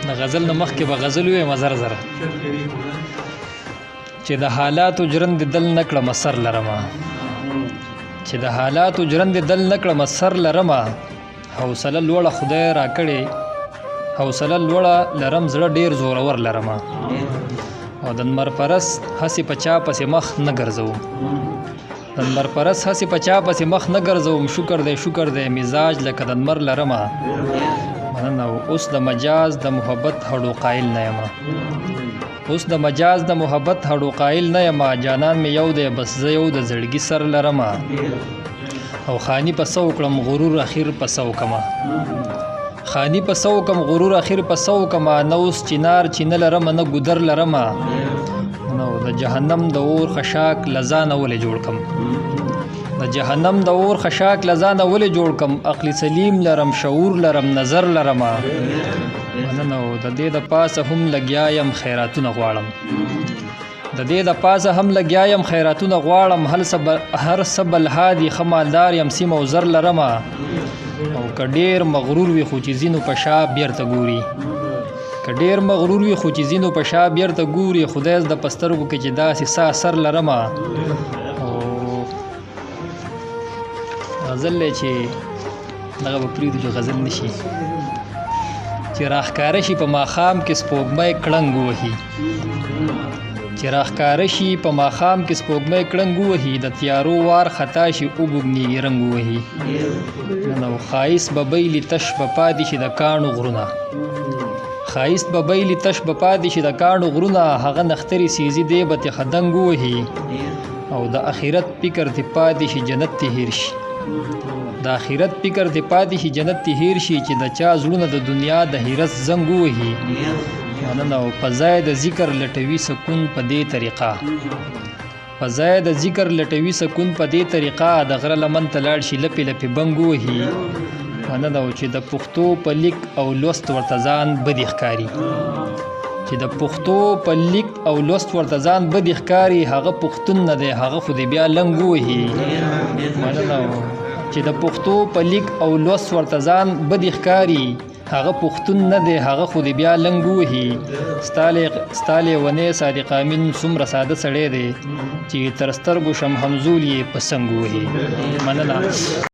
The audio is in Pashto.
د غزل نه مخکې به غزل ووایم زر زره چې د حالاتو ژرندې دل نه کړمه سر لرمه چې د حالاتو ژرندې دل نه کړمه سر لرمه حوصله لوړه خدای راکړې حوصله لوړه لرم زړه ډېر زورور لرمه او د نمر پرست هسې په چا پسې مخ نه ګرځوم د نمر پرست هسې په چا پسې مخ نه ګرځوم شکر دی مزاج لکه د نمر لرمه مننه اوس د مجاز د محبت هډو قایل نه یمه اوس د مجاز د محبت هډو قایل نه یمه جانان مې یو دی بس زه یو د زړګي سر لرمه او خانی په سو کړم غرور اخیر په سو کمه خانی په سو کم غرور اخیر په سو کمه نه اوس چینار چینه لرمه نه ګودر لرمه نو د جهنم د اور خشاک لزانه ولې جوړ کم د جهنم د اور خشاک لزانه ولې جوړ کم عقل سلیم لرم شعور لرم نظر لرمه مننه د دې د پاسه هم لګیا یم خیراتونه غواړم د دې د پاسه هم لګیا یم خیراتونه غواړم هر سبل هادي ښه مالدار یم سیم او زر لرمه او که ډېر مغرور وي خو چې ځینو په شا بیرته ګوري که ډېر مغرور وي خو چې ځینو په شا بیرته ګوري خدای د پسترګو کې چې داسې سا سر لرمه او غزل دی چې دغه به پرېږدو چې غزل نه شي چې راښکاره شي په ماښام کې سپوږمۍ کړنګ ووهي چې راښکاره شي په ماښام کې سپوږمۍ کړنګ ووهي د تیارو وار خطا شي اوبږنیږي رنګ ووهي نو ښایست به بیلي تش به پاتې شي د کاڼو غرونه ښایست به بیلي تش به پاتې شي د کاڼو غرونه هغه نخترې سیزي دی به تې خدنګ ووهي او د آخرت فکر تې پاتې شي جنت تې هیر شي د آخرت فکر تې پاتې شي جنت تې هیر شي چې د چا زړونه د دنیا د حیرت زنګ ووهي مننه او په ځای د ذکر لټوي سکون په دې طریقه په ځای د ذکر لټوي سکون په دې طریقه د غره لمن ته لاړ شي لپې لپې بنګ ووهي مننه او چې د پښتو په لیک او لوست ورته ځان بدې ښکاري چې د پښتو په لیک او لوست ورته ځان بدې ښکاري هغه پښتون نه دی هغه خو دې بیا لنګ ووهي مننه چې د پښتو په لیک او لوست ورته ځان بدې ښکاري هغه پښتون نه دی هغه خو دې بیا لنګ ووهي ستا لیونی صادق امین څومره ساده سړی دی چې تر سترګو شم همزول یې په څنګ ووهي مننه